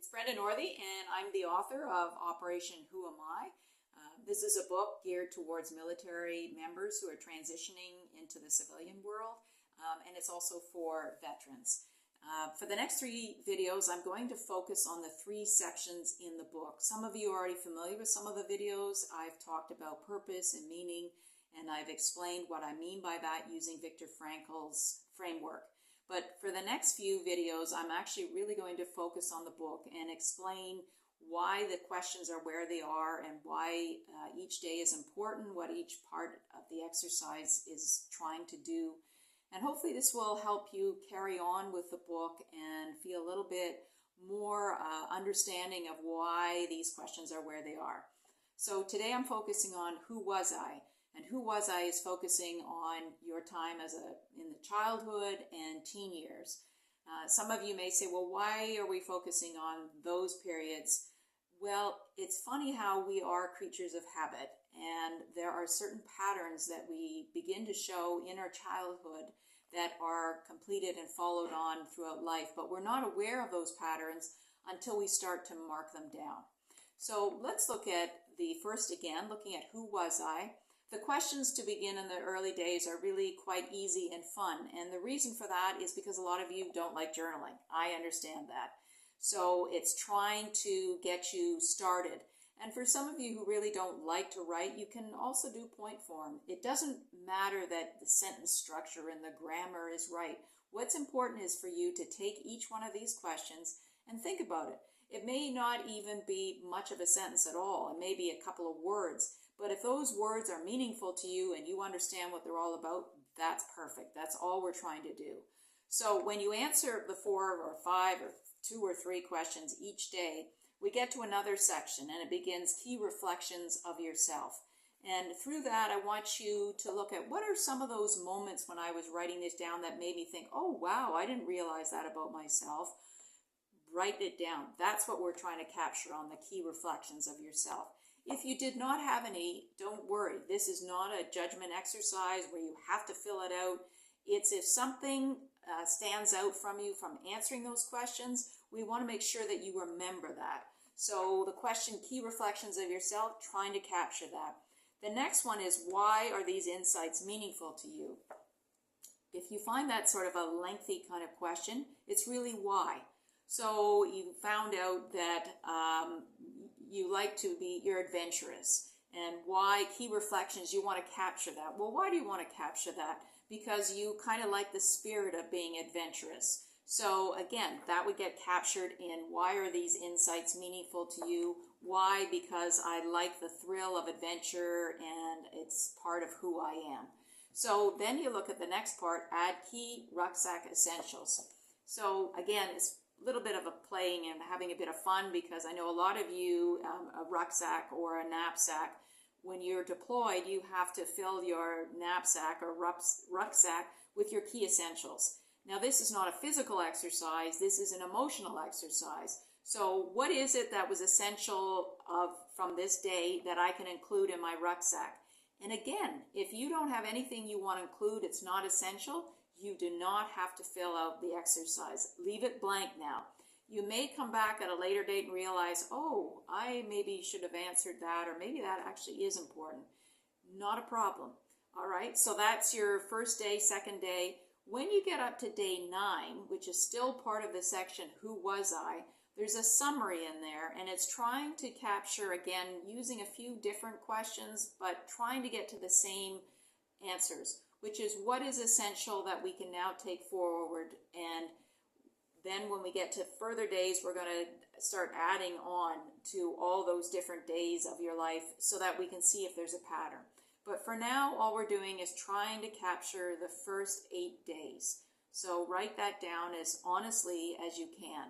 It's Brenda Northey, and I'm the author of Operation Who Am I? This is a book geared towards military members who are transitioning into the civilian world, and it's also for veterans. For the next 3 videos, I'm going to focus on the 3 sections in the book. Some of you are already familiar with some of the videos. I've talked about purpose and meaning, and I've explained what I mean by that using Viktor Frankl's framework. But for the next few videos, I'm actually really going to focus on the book and explain why the questions are where they are and why each day is important, what each part of the exercise is trying to do. And hopefully this will help you carry on with the book and feel a little bit more understanding of why these questions are where they are. So today I'm focusing on who was I? And who was I is focusing on your time in the childhood and teen years. Some of you may say, well, why are we focusing on those periods? Well, it's funny how we are creatures of habit, and there are certain patterns that we begin to show in our childhood that are completed and followed on throughout life, but we're not aware of those patterns until we start to mark them down. So let's look at the first again, looking at who was I? The questions to begin in the early days are really quite easy and fun. And the reason for that is because a lot of you don't like journaling. I understand that. So it's trying to get you started. And for some of you who really don't like to write, you can also do point form. It doesn't matter that the sentence structure and the grammar is right. What's important is for you to take each one of these questions and think about it. It may not even be much of a sentence at all. It may be a couple of words. But if those words are meaningful to you and you understand what they're all about, that's perfect. That's all we're trying to do. So when you answer the 4 or 5 or 2 or 3 questions each day, we get to another section and it begins key reflections of yourself. And through that, I want you to look at what are some of those moments when I was writing this down that made me think, oh, wow, I didn't realize that about myself. Write it down. That's what we're trying to capture on the key reflections of yourself. If you did not have any, don't worry. This is not a judgment exercise where you have to fill it out. It's if something stands out from you from answering those questions, we want to make sure that you remember that. So the question, key reflections of yourself, trying to capture that. The next one is, why are these insights meaningful to you? If you find that sort of a lengthy kind of question, it's really why. So you found out that you're adventurous, and why, key reflections, you want to capture that. Well, why do you want to capture that? Because you kind of like the spirit of being adventurous. So again, that would get captured in why are these insights meaningful to you? Why? Because I like the thrill of adventure and it's part of who I am. So then you look at the next part, add key rucksack essentials. So again, it's a little bit of a playing and having a bit of fun, because I know a lot of you, a rucksack or a knapsack, when you're deployed, you have to fill your knapsack or rucksack with your key essentials. Now, this is not a physical exercise. This is an emotional exercise. So what is it that was essential from this day that I can include in my rucksack? And again, if you don't have anything you want to include, it's not essential, you do not have to fill out the exercise. Leave it blank now. You may come back at a later date and realize, oh, I maybe should have answered that, or maybe that actually is important. Not a problem. All right, so that's your first day, second day. When you get up to day 9, which is still part of the section, Who Was I?, there's a summary in there, and it's trying to capture, again, using a few different questions, but trying to get to the same answers, which is what is essential that we can now take forward. And then when we get to further days, we're going to start adding on to all those different days of your life so that we can see if there's a pattern. But for now, all we're doing is trying to capture the first 8 days. So write that down as honestly as you can.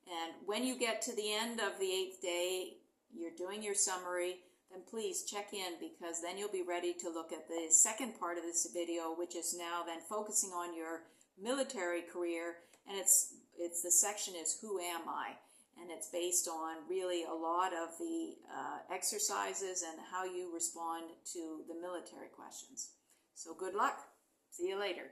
And when you get to the end of the 8th day, you're doing your summary, then please check in, because then you'll be ready to look at the second part of this video, which is now then focusing on your military career. And the section is Who Am I? And it's based on really a lot of the exercises and how you respond to the military questions. So good luck. See you later.